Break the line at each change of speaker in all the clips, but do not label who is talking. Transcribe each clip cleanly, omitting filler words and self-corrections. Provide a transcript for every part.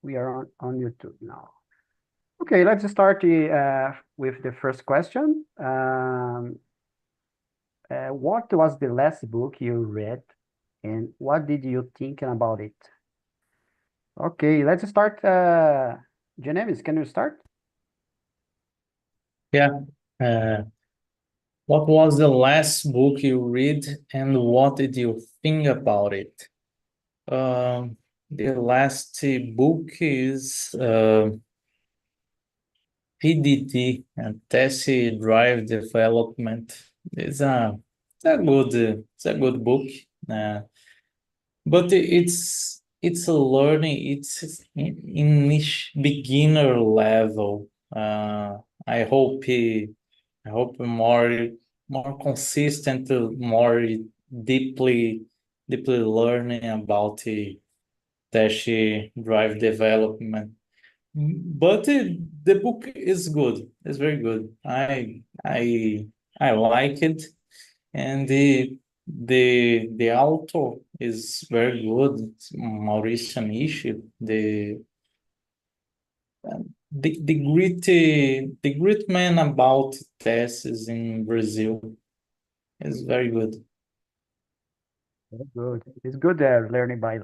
we are on YouTube now. Okay, let's start with the first question. What was the last book you read, and what did you think about it? Okay, let's start. Genevis, can you start?
Yeah. Uh, what was the last book you read and what did you think about it? The last book is PDD, Test Drive Development. It's a good book. Uh, but it's a learning. It's in niche beginner level. I hope I hope more consistent, more deeply learning about the test drive development. But the book is good. It's very good. I like it, and the author is very good. It's Maurício Amici. The great man about tests in Brazil is very good.
Very good. It's good learning by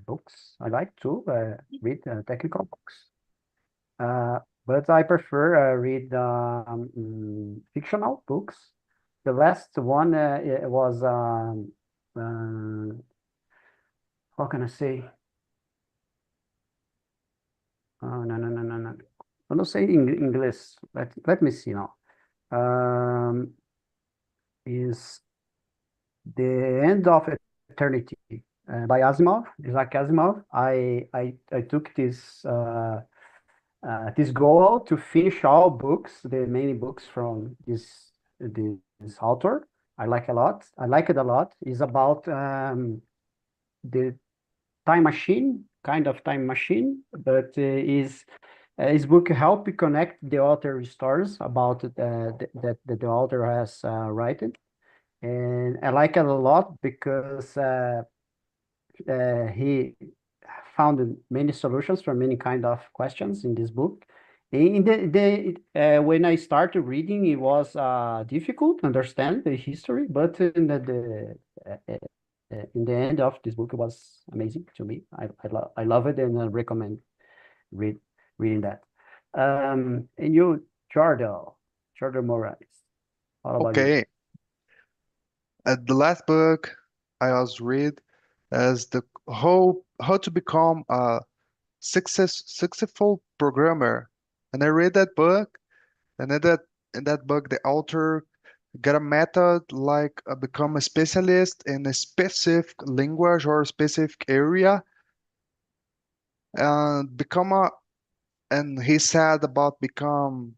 books. I like to read technical books, but I prefer read fictional books. The last one it was how can I say? Oh, no, no, no, no, no. I don't say in English. Let me see now. Um, is The End of Eternity by Asimov, Isaac Asimov. I took this goal to finish all books, the many books from this author. I like a lot. I like it a lot. It's about the time machine, kind of time machine, but is his book help connect the author stories about that the author has written, and I like it a lot because he found many solutions for many kind of questions in this book. In when I started reading, it was difficult to understand the history, but in the end of this book, it was amazing to me. I love it and I recommend read reading that. And you, Jordan Morales, what about you?
Okay. The last book I was read is the how to become a successful programmer. And I read that book, and in that book the author got a method like become a specialist in a specific language or specific area and become a and he said about become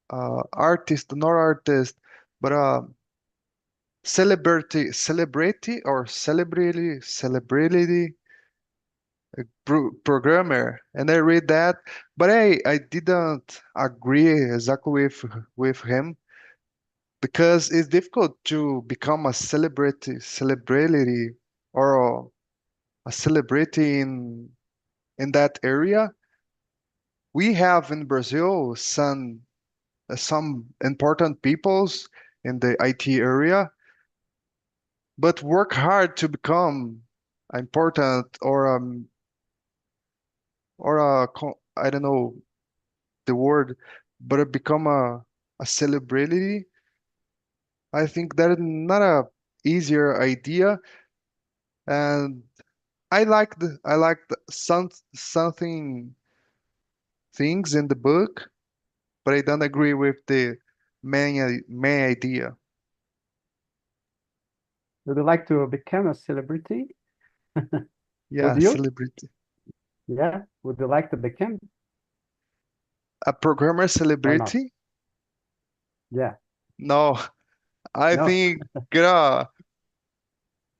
artist, not artist, but celebrity or celebrity programmer. And I read that, but I didn't agree exactly with him because it's difficult to become a celebrity or a celebrity in that area. We have in Brazil some important peoples in the IT area, but work hard to become important or I don't know the word, but become a celebrity. I think that is not a easier idea, and I like something things in the book, but I don't agree with the main idea.
Would you like to become a celebrity? Would
Yeah,
you?
celebrity.
Yeah. Would you like to become
A programmer
or not?
celebrity?
Yeah.
No, I
No.
think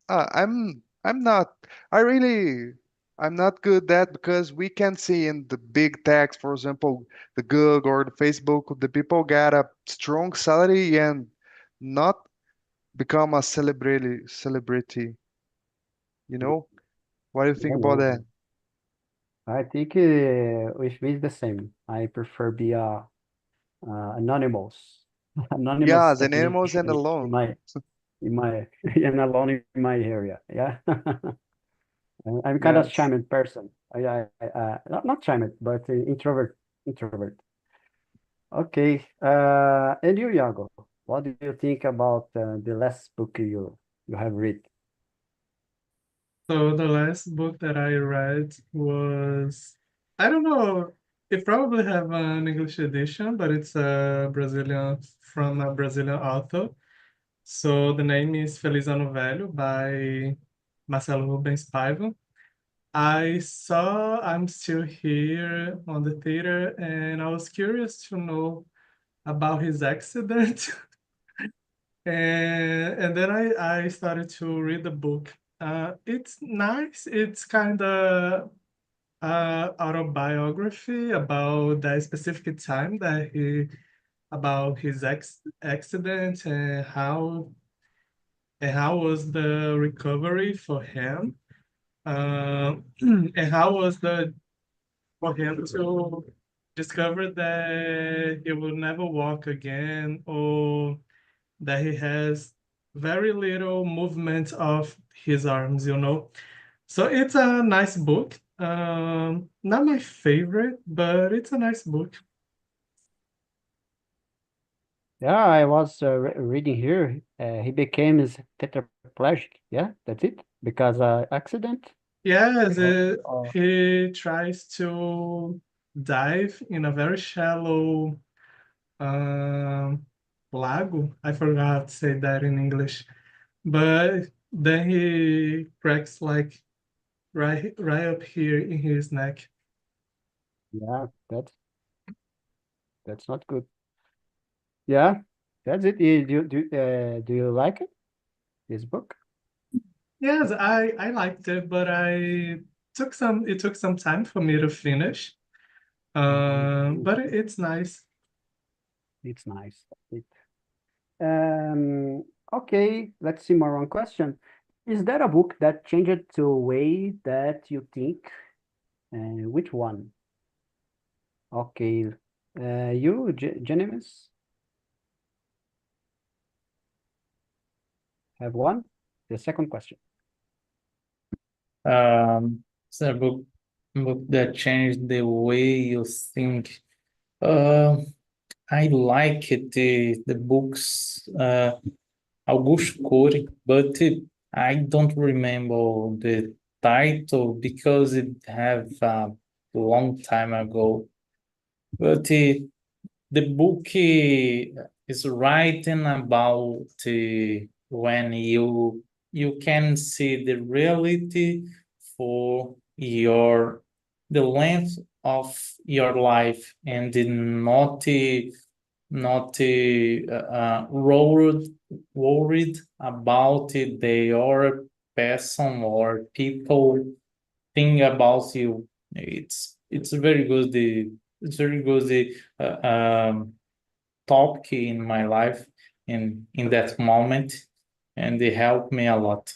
I'm not I really I'm not good at because we can see in the big techs, for example, the Google or the Facebook, the people get a strong salary and not become a celebrity, you know? What do you think
Oh,
about that?
no. I think with me it's the same. I prefer be anonymous,
Yeah,
anonymous
the animals and
technician
alone.
in my and alone in my area. Yeah, I'm kind of
Yes.
shy person. Not shy, but introvert. Okay. And you, Iago, what do you think about the last book you have read?
So the last book that I read was, I don't know, it probably have an English edition, but it's a Brazilian from a Brazilian author. So the name is Feliz Ano Velho by Marcelo Rubens Paiva. I saw I'm Still Here on the theater, and I was curious to know about his accident. And then I started to read the book. It's nice. It's kind of autobiography about that specific time that about his accident and how was the recovery for him, and how was the for him to discover that he will never walk again, or that he has very little movement of his arms. So it's a nice book. Not my favorite, but it's a nice book.
Yeah, I was reading here. He became his tetraplegic. Yeah, that's it. Because accident.
Yes,
Oh,
he tries to dive in a very shallow um, lago. I forgot how to say that in English. But then he cracks like right up here in his neck.
yeah, that's not good. Yeah, that's it. Do you like it? This book?
Yes, I liked it, but it took some time for me to finish.
Mhm.
But it's nice.
It's nice. It, okay, let's see more one question. Is there a book that changed the way that you think? Which one? Okay. You, Genemis, have one? The second question.
It's a book that changed the way you think. Uh, I like the books Augusto Cury, but I don't remember the title because it have a long time ago. But the book is writing about when you can see the reality for the length of your life and not worried about the other person or people think about you. It's very good. It's very good. Topic in my life in that moment, and they helped me a lot.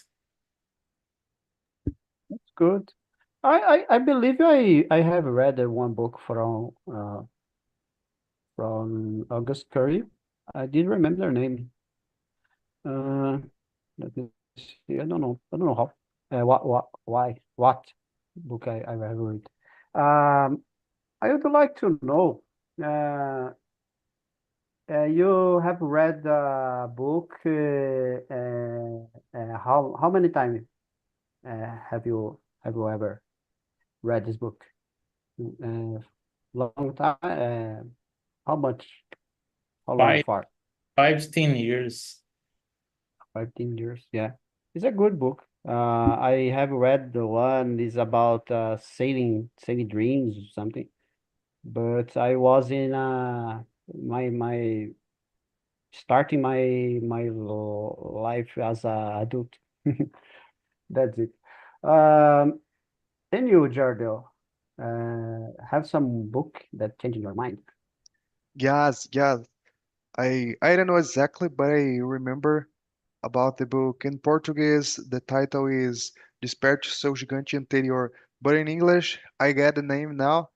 It's good. I believe I have read one book from August Curry. I didn't remember their name. Uh, let me see. I don't know how. What book I have read. Um, I would like to know. Uh, you have read the book. How many times have you ever read this book? Long time. How much? How long
Five,
for?
15 years.
15 years. Yeah, it's a good book. I have read the one is about sailing dreams or something. But I was in my starting my life as a adult. That's it. Um, and you, Jardo, have some book that changed your mind?
Yes, yes. I don't know exactly, but I remember about the book. In Portuguese, the title is Desperte o seu gigante interior. But in English, I get the name now,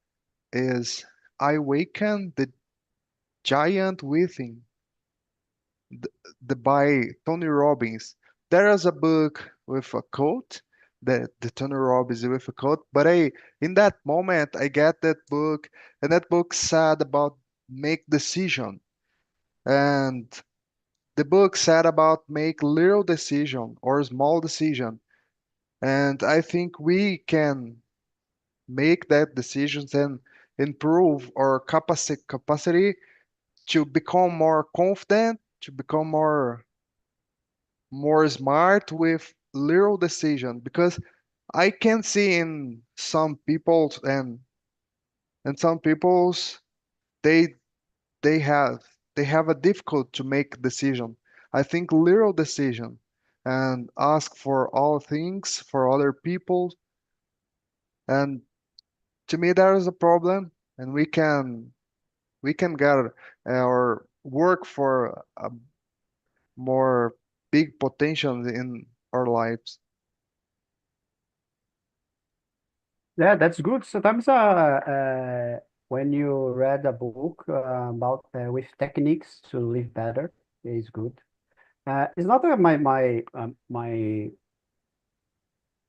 is I Awaken the Giant Within, the, by Tony Robbins. There is a book with a quote that the Tony Robbins with a quote, but in that moment I get that book, and that book said about make decision, and the book said about make little decision or small decision, and I think we can make that decisions and improve our capacity to become more confident, to become more smart with little decision, because I can see in some people, and some people's, they they have they have a difficult to make decision. I think little decision and ask for all things for other people, and to me there is a problem, and we can get or work for a more big potential in our lives.
Yeah, that's good. Sometimes when you read a book about with techniques to live better, it's good. It's not my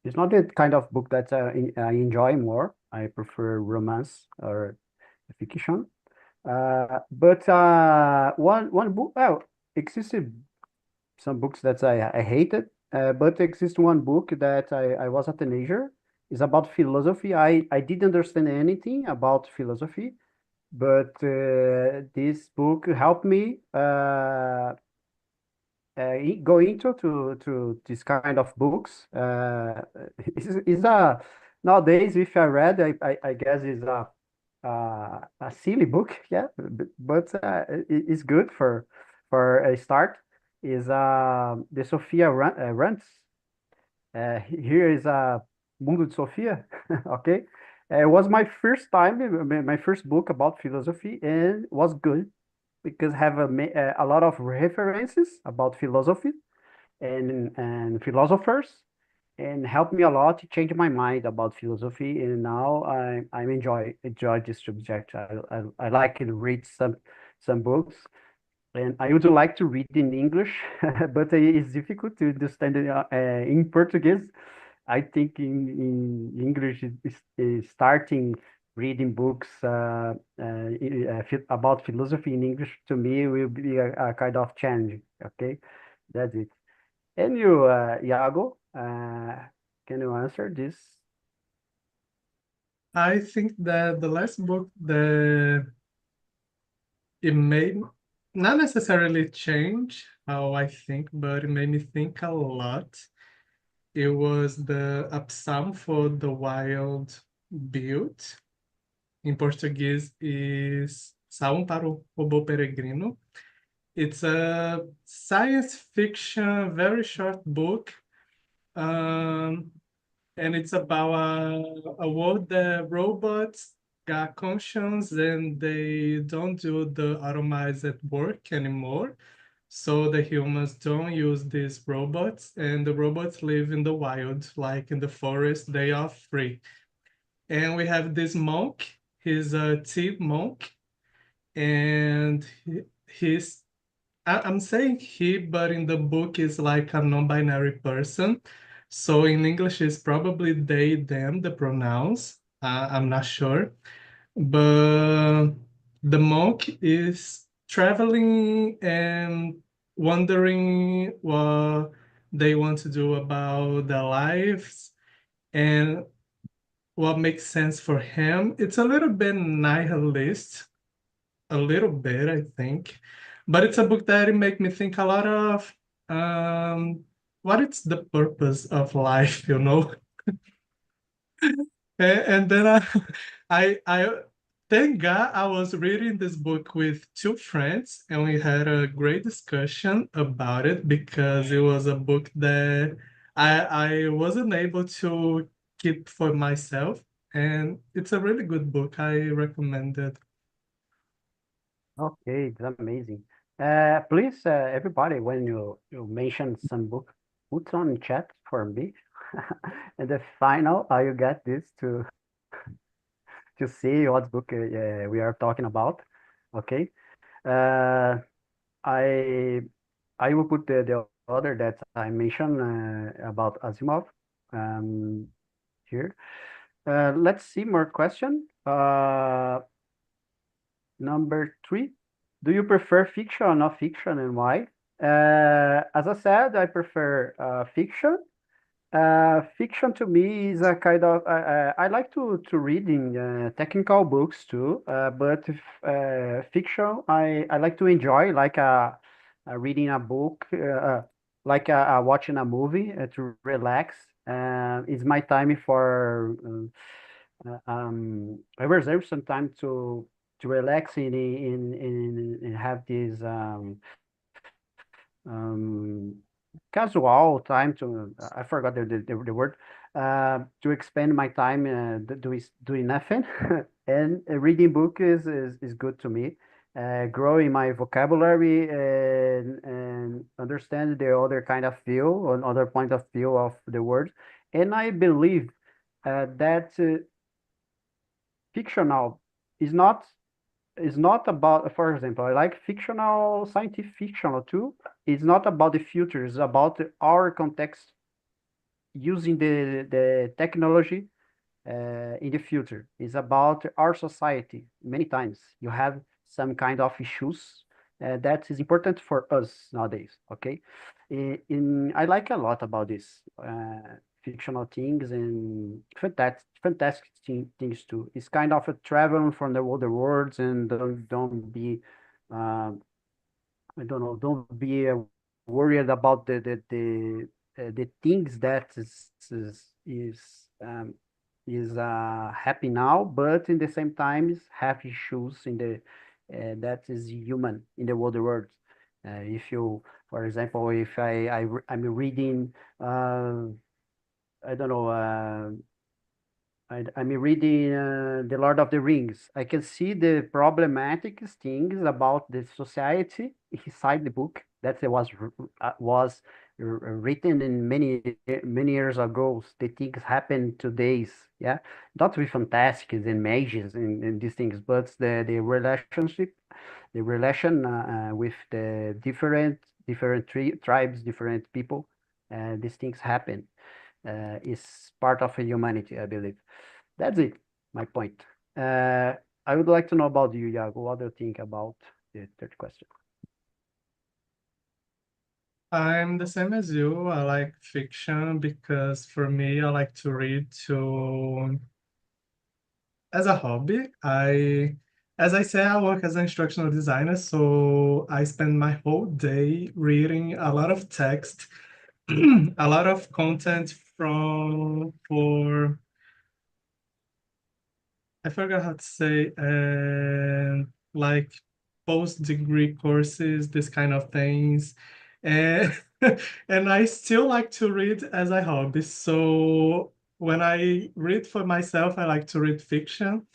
it's not the kind of book that I enjoy more. I prefer romance or fiction. But one book, well, existed some books that I hated, but exists one book that I was a teenager. It's about philosophy. I didn't understand anything about philosophy, but this book helped me go into to this kind of books. Is a nowadays if I read, I guess is a silly book, yeah, but it's good for a start. Is the Sophia Rantz. Here is a Mundo de Sofia, okay? It was my first time, my first book about philosophy, and was good because have a lot of references about philosophy and philosophers, and helped me a lot to change my mind about philosophy. And now I enjoy this subject. I like to read some books, and I would like to read in English, but it's difficult to understand it, in Portuguese. I think in English is starting reading books about philosophy in English to me will be a kind of change. Okay, that's it. And you, Iago, can you answer this?
I think that the last book that it made not necessarily change how I think, but it made me think a lot. It was A Psalm for the Wild Built. Em português is Salmo para o Robô Peregrino. It's a science fiction, very short book. And it's about a world that robots got conscience and they don't do the automated work anymore. So the humans don't use these robots, and the robots live in the wild, like in the forest, they are free. And we have this monk, he's a tea monk, and I'm saying he, but in the book is like a non-binary person. So in English it's probably they, them, the pronouns. I'm not sure. But the monk is traveling and wondering what they want to do about their lives and what makes sense for him. It's a little bit nihilist, a little bit, I think. But it's a book that it make me think a lot of what is the purpose of life, you know? And then I thank God I was reading this book with two friends, and we had a great discussion about it because it was a book that I wasn't able to keep for myself, and it's a really good book. I recommend it.
Okay, it's amazing. Please, everybody, when you mention some book, put on chat for me. And the final, I will get this to see what book we are talking about. Okay. Uh, I I will put the other that I mentioned about Asimov here. Let's see more question. Number 3. Do you prefer fiction or not fiction, and why? As I said, I prefer fiction. Fiction to me is a kind of I like to reading technical books too, but if, fiction I like to enjoy like reading a book, like watching a movie to relax. It's my time for I reserve some time to relax and have this um, casual time to I forgot the word to expend my time doing nothing and reading book is good to me, growing my vocabulary and understand the other kind of view or other point of view of the world. And I believe that fictional is not about, for example, I like fictional, scientific fictional too. It's not about the future, it's about our context using the technology in the future. It's about our society. Many times you have some kind of issues that is important for us nowadays. Okay, I like a lot about this fictional things and fantastic things too. It's kind of a travel from the other worlds and don't be uh, I don't know, don't be worried about the things that is happy now, but in the same time have issues in the that is human in the world. If you, for example, if I'm reading, I don't know, I'm reading The Lord of the Rings. I can see the problematic things about the society inside the book that written in many years ago. The things happen today, yeah, not with fantastic and mages and these things, but the relationship, the relation with the different tribes, different people. These things happen. Is part of humanity, I believe. That's it, my point. I would like to know about you, Iago. What do you think about the third question?
I'm the same as you. I like fiction because for me, I like to read to as a hobby. As I say, I work as an instructional designer, so I spend my whole day reading a lot of text, a lot of content for I forgot how to say, like post-degree courses, this kind of things. And and I still like to read as a hobby. So when I read for myself, I like to read fiction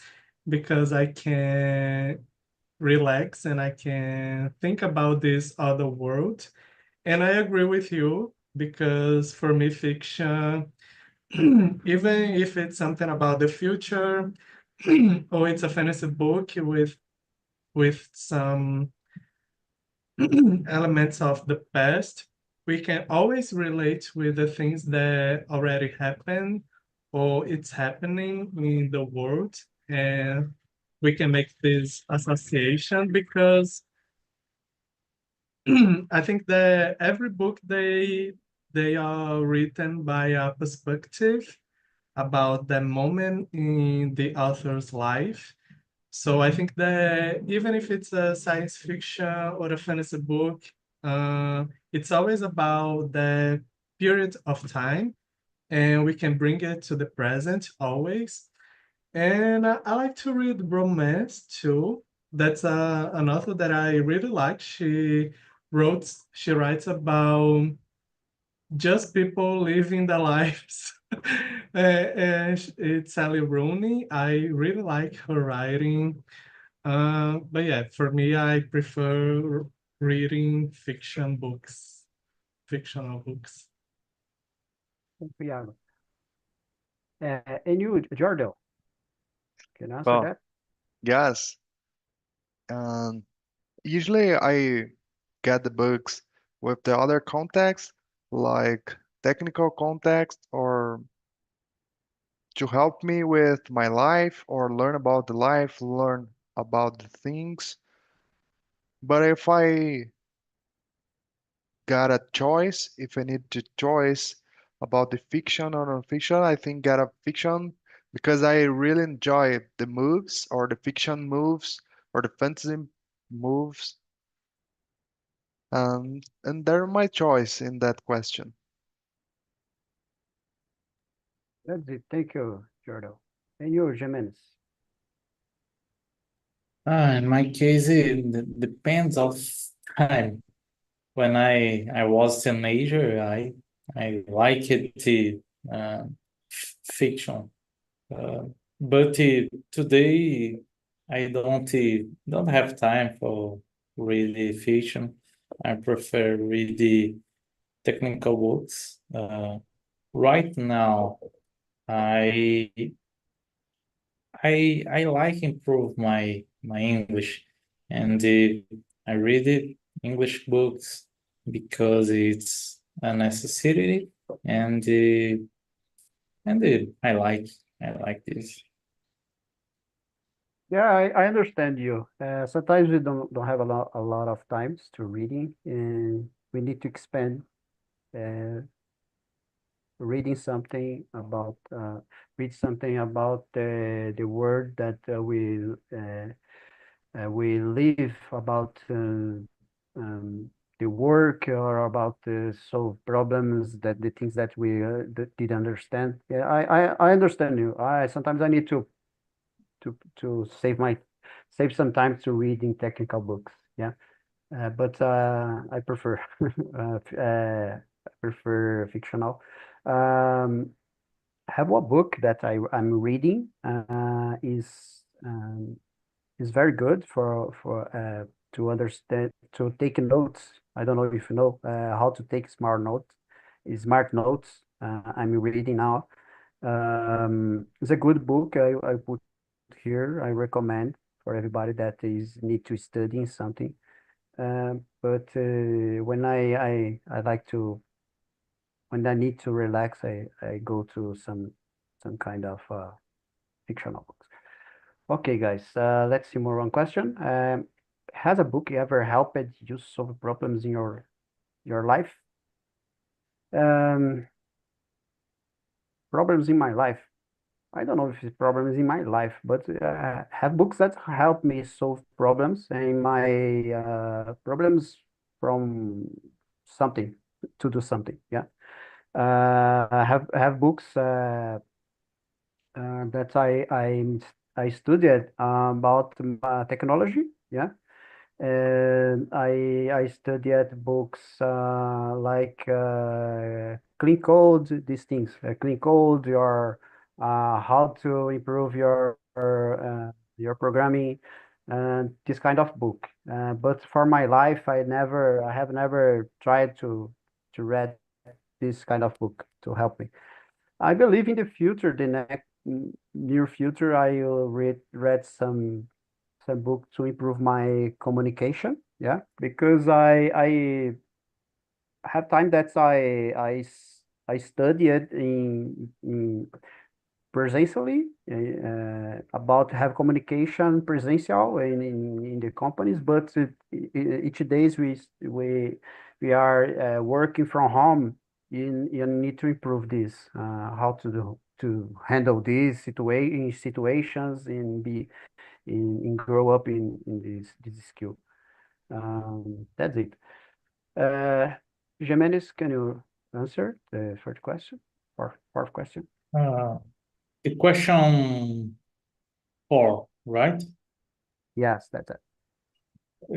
because I can relax and I can think about this other world. And I agree with you because for me, fiction, even if it's something about the future, or it's a fantasy book with some elements of the past, we can always relate with the things that already happened or it's happening in the world, and we can make this association because I think that every book they are written by a perspective about the moment in the author's life. So I think that even if it's a science fiction or a fantasy book, it's always about the period of time, and we can bring it to the present always. And I like to read romance too. That's an author that I really like. She writes about just people living their lives. And it's Sally Rooney. I really like her writing. But yeah, for me, I prefer reading fictional books.
Thank you, Iago. And you, Jordan, can you answer
Well,
that?
yes. Um, Usually I get the books with the other context, like technical context, or to help me with my life, or learn about the life, learn about the things. But if I got a choice, if I need to choice about the fiction or non-fiction, I think get a fiction because I really enjoy the moves or the fiction moves or the fantasy moves. And they're my choice in that question.
That's it. Thank you, Jordan. And you, Jimenez.
In my case, it depends of time. When I was teenager, I liked the fiction. Uh, but today I don't have time for read the fiction. I prefer read the technical books. Right now, I I like improve my English, and I read it English books because it's a necessity, and I like this.
Yeah, I understand you. Sometimes we don't have a lot of times to reading, and we need to expand uh, reading something about read something about the word that we live about the work or about the solve problems that the things that we that did understand. Yeah, I understand you. I sometimes I need to save some time to reading technical books. Yeah, but I prefer I prefer fictional. Um, have one book that I'm reading is very good for to understand to take notes. I don't know if you know how to take smart notes. I'm reading now. It's a good book. I put here. I recommend for everybody that is need to study something. But when I like to when I need to relax, I go to some kind of fictional books. Okay, guys, let's see more one question. Has a book ever helped you solve problems in your life? Um, problems in my life. I don't know if it's problems in my life, but have books that help me solve problems and my problems from something to do something. Yeah. I have books that I studied about technology. Yeah. And I studied books like Clean Code, these things, Clean Code, your how to improve your programming, and this kind of book. But for my life, I have never tried to read this kind of book to help me. I believe in the future, the next near future, I will read some book to improve my communication. Yeah, because I have time that I studied in presentially about have communication presential in the companies, but each days we are working from home. You need to improve this, how to handle these situations and be in grow up in this skill. That's it. Uh, Jimenez, can you answer the first question or fourth question?
Uh, the question 4, right?
Yes, that's it.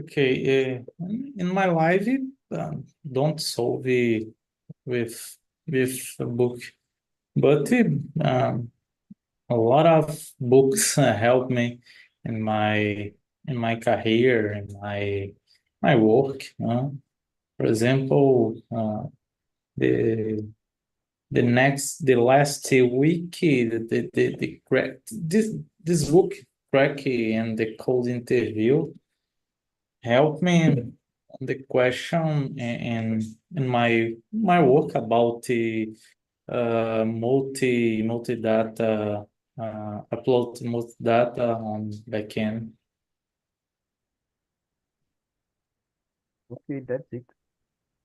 Okay. In my life, don't solve it with a book, but a lot of books help me in my career and my work. For example, the the last week, this book, Cracky and the Cold Interview, helped me on the question in my work about the multi data upload multi data on backend.
Okay, that's it.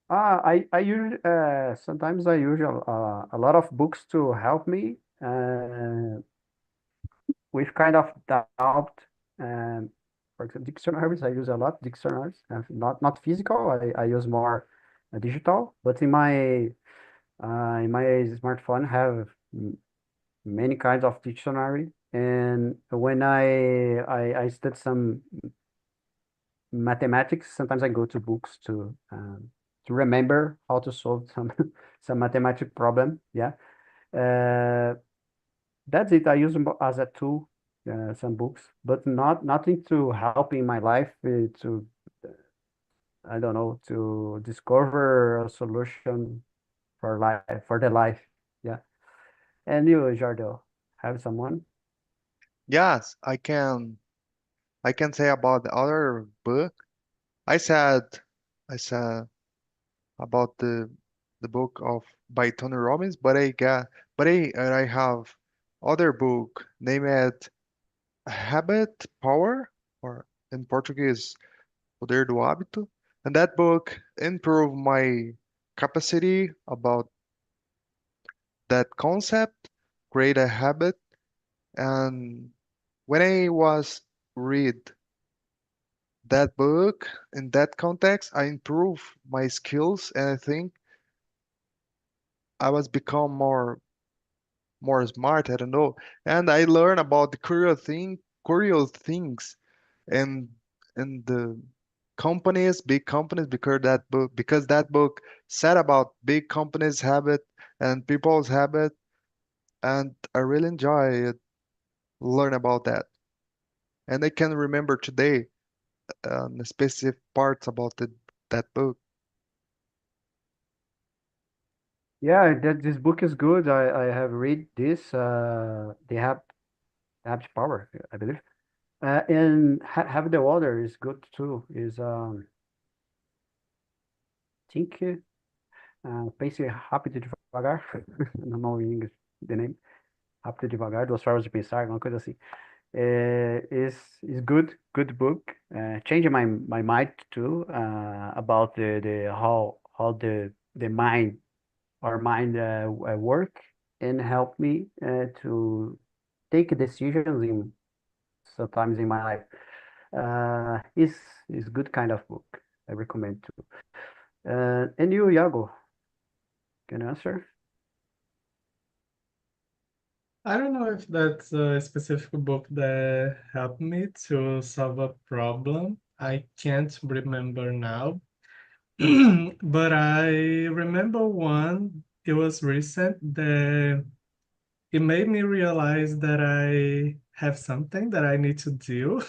I use sometimes I use a lot of books to help me with kind of doubt. For example, dictionaries, I use a lot dictionaries, not physical. I use more digital, but in my smartphone have many kinds of dictionary. And when I study some mathematics, sometimes I go to books to remember how to solve some some mathematic problem. Yeah. Uh, that's it. I use them as a tool, some books, but nothing to help in my life to I don't know, to discover a solution for life for the life. Yeah. And you, Jardo, have someone?
Yes, I can say about the other book. I said I said about the book of by Tony Robbins, but I have other book named Habit Power, or in Portuguese, Poder do Hábito. And that book improved my capacity about that concept, create a habit. And when I was read that book in that context, I improved my skills, and I think I was become more smart. I don't know, and I learned about the curious things, and the companies, big companies, because that book said about big companies' habit and people's habit, and I really enjoy it, learn about that, and I can remember today the specific parts about that book.
Yeah, this book is good. I have read this. They have power, I believe. And have the water is good too. Is think pense rápido e devagar. Não know in English the name. Rápido e devagar, duas formas de pensar, alguma coisa assim. Is good book. Changed my mind too about the how the mind our mind work and help me to take decisions in sometimes in my life. Is good kind of book. I recommend too. And you, Iago, can you answer?
I don't know if that's a specific book that helped me to solve a problem. I can't remember now. But I remember one, it was recent, that it made me realize that I have something that I need to do.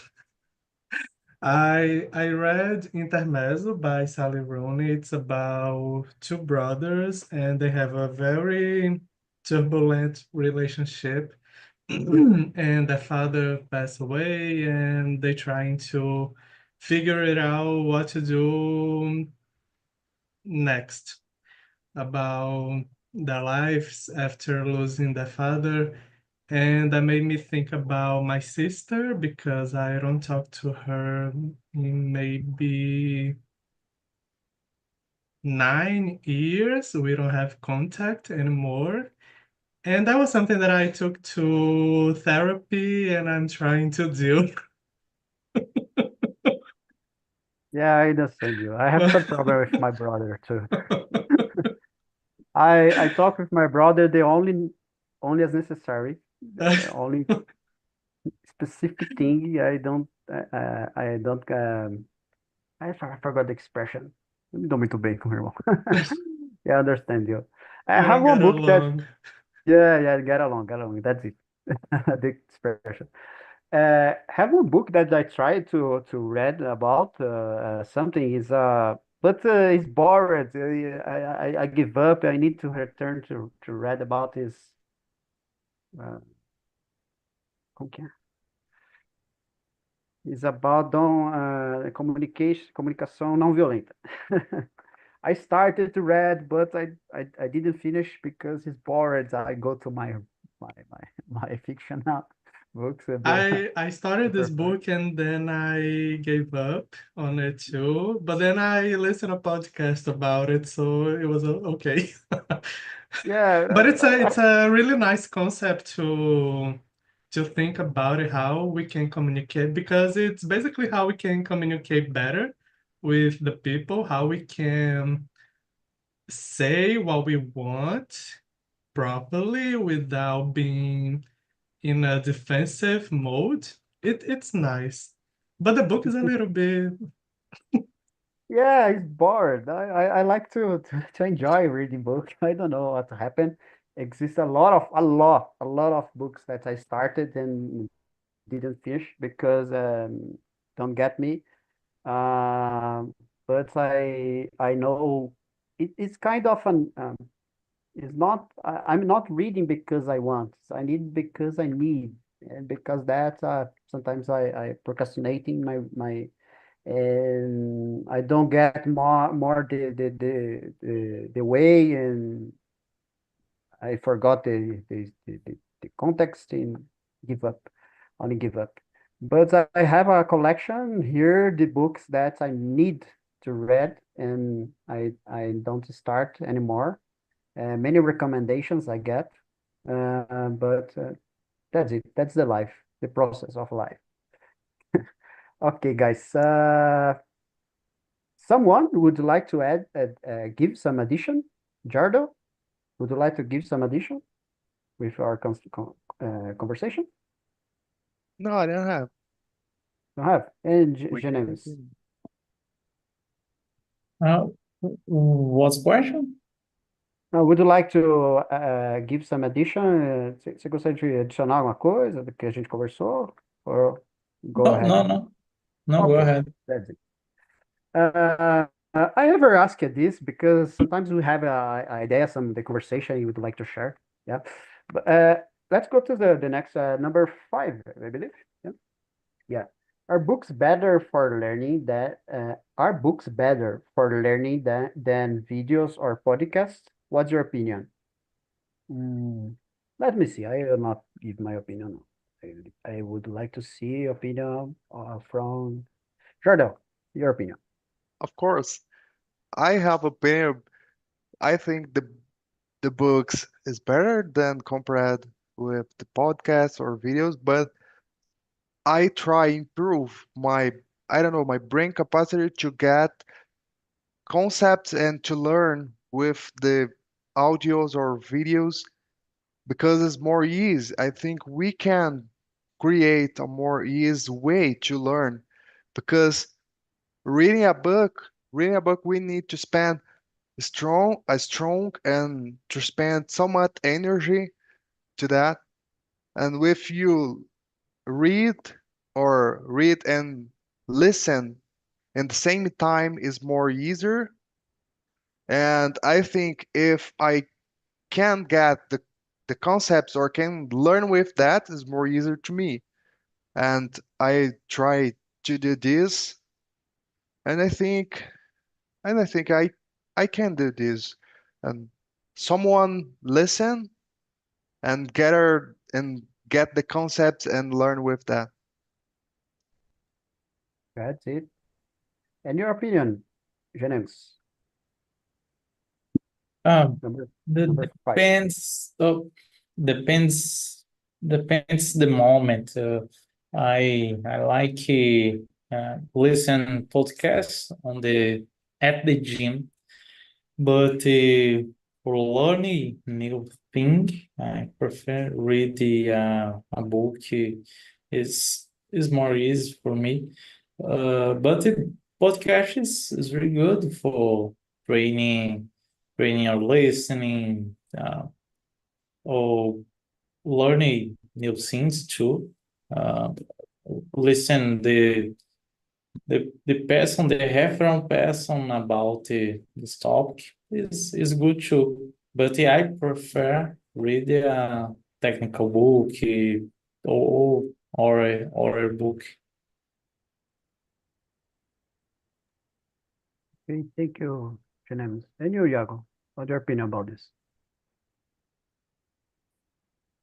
I read Intermezzo by Sally Rooney. It's about two brothers and they have a very turbulent relationship. And the father passed away and they trying to figure it out what to do next about their lives after losing their father. And that made me think about my sister because I don't talk to her in maybe 9 years. We don't have contact anymore. And that was something that I took to therapy and I'm trying to do.
Yeah, I understand you. I have some problem with my brother too. I talk with my brother the only as necessary, only specific thing. I don't I forgot the expression. Não me dou muito bem com o meu irmão. Yeah, I understand you. I
We
have
don't
one
get
book that
along.
yeah, get along. That's it. The expression. Have one book that I tried to read about something is but it's bored. I give up. I need to return to read about this. Como que é? It's about comunicação não violenta. I started to read, but I didn't finish because it's bored. I go to my fictional books.
I started this book and then I gave up on it too. But then I listened a podcast about it, so it was okay.
Yeah,
But it's a really nice concept to think about it, how we can communicate, because it's basically how we can communicate better with the people, how we can say what we want properly without being in a defensive mode. It's nice, but the book is a little bit.
yeah, it's bored. I like to enjoy reading books. I don't know what happened. Exists a lot of books that I started and didn't finish because don't get me. But I know it's kind of an it's not I'm not reading because I want. I need because I need, and because that sometimes I procrastinating my and I don't get more the way, and I forgot the context and give up, only give up. But I have a collection here, the books that I need to read, and I don't start anymore. Many recommendations I get, but that's it. That's the life, the process of life. Okay, guys. Someone would like to give some addition? Jardo, would you like to give some addition with our conversation?
No, I don't have.
You have. And
We can
James,
continue.
What's the question?
would you like to give some addition? Você gostaria de adicionar alguma coisa do que a gente conversou? Or go
No,
ahead.
no, go
Okay,
ahead.
that's it. I ever ask this because sometimes we have a idea, the conversation you would like to share. Yeah, but let's go to the next number 5, I believe. Yeah, yeah. Are books better for learning than videos or podcasts? What's your opinion? Let me see. I will not give my opinion. I would like to see opinion from Jardel. Your opinion.
Of course, I have opinion. I think the books is better than compared with the podcasts or videos, but I try improve my, I don't know, my brain capacity to get concepts and to learn with the audios or videos because it's more easy. I think we can create a more easy way to learn because reading a book, we need to spend a strong and to spend so much energy to that. And if you read read and listen in the same time is more easier. And I think if I can get the concepts or can learn with that is more easier to me. And I try to do this, and I think I can do this. And someone listen and get the concepts and learn with that.
That's it. And your opinion, James? Number
The
5.
depends the moment. I like listen podcasts at the gym, but for learning new thing, I prefer read a book. Is more easy for me. But podcast is really good for training or listening, or learning new things too. Listen the the person, the reference person about this topic is good too. But I prefer read a technical book or a book.
Okay, thank you, Janemis. And you, Iago, what's your opinion about this?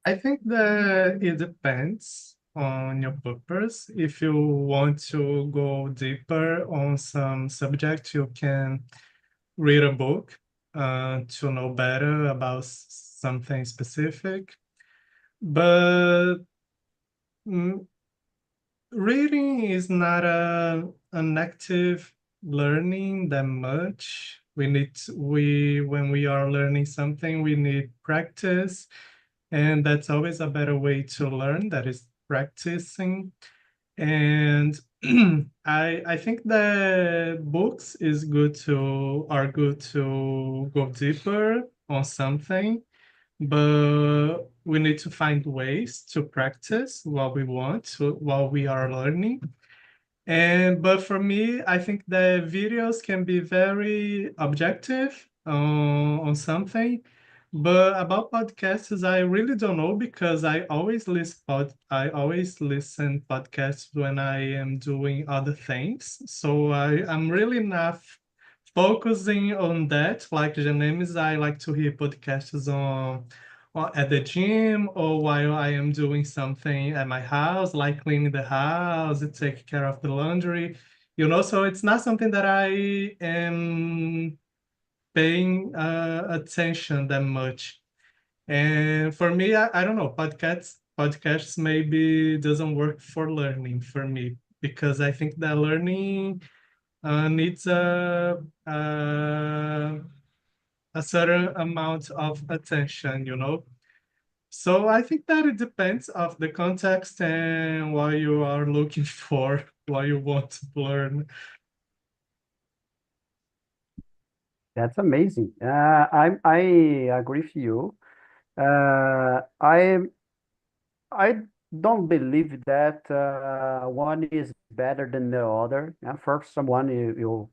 I think that it depends on your purpose. If you want to go deeper on some subject, you can read a book to know better about something specific. But mm, reading is not an active learning that much. When we are learning something, we need practice, and that's always a better way to learn, that is practicing. And I think that books are good to go deeper on something, but we need to find ways to practice what we want to while we are learning. But for me, I think the videos can be very objective on something. But about podcasts, I really don't know because I always listen podcasts when I am doing other things. So I'm really not focusing on that. Like Janemis, I like to hear podcasts or at the gym or while I am doing something at my house, like cleaning the house, take care of the laundry, so it's not something that I am paying attention that much. And for me, I don't know, podcasts maybe doesn't work for learning for me because I think that learning needs a certain amount of attention. So I think that it depends of the context and what you are looking for, what you want to learn.
That's amazing. I agree with you. I don't believe that one is better than the other. For someone, you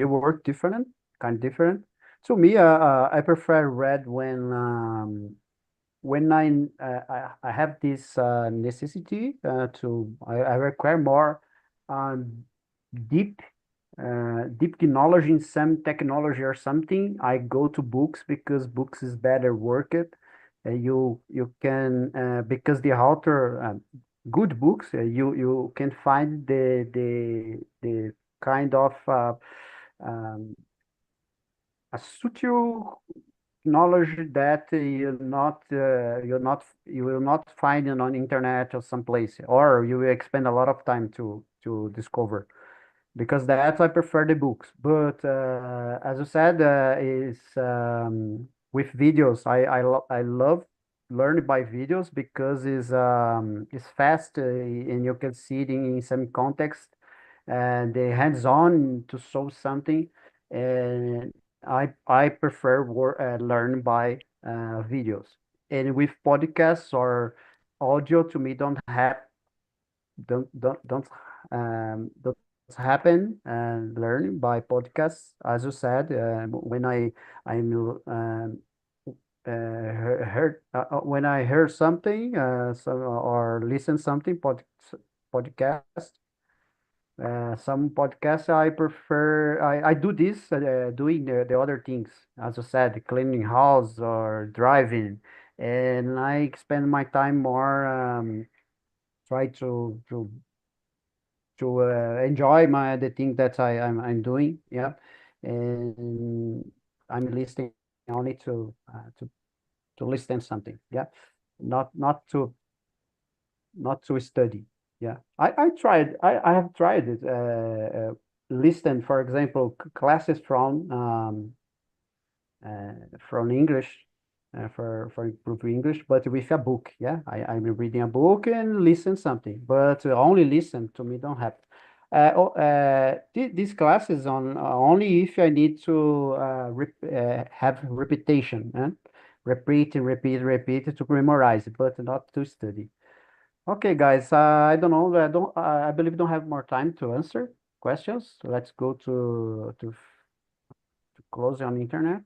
work different, kind of different. To me, I prefer read when I have this necessity I require more um, deep deep knowledge in some technology or something. I go to books because books is better work it. You can because the author good books you can find the kind of um, a subtle knowledge that you will not find it on internet or someplace, or you will expend a lot of time to discover. Because that I prefer the books. But as you said, is with videos. I love learning by videos because it's fast and you can see it in some context and the hands-on to solve something. And I prefer learn by videos. And with podcasts or audio, to me don't happen and learn by podcasts. As you said, when I'm when I hear something or listen something podcast. Some podcasts I prefer. I do this doing the other things, as I said, cleaning house or driving, and I spend my time more try to enjoy the thing that I'm doing. Yeah, and I'm listening only to listen something. Yeah, not to study. Yeah, I have tried it. Listen, for example, classes from English for improve English, but with a book. Yeah, I'm reading a book and listen something, but only listen to me don't happen. These classes on only if I need to have repetition, repeat and repeat, repeat to memorize, but not to study. Okay, guys, I don't know. I believe we don't have more time to answer questions. Let's go to close on internet.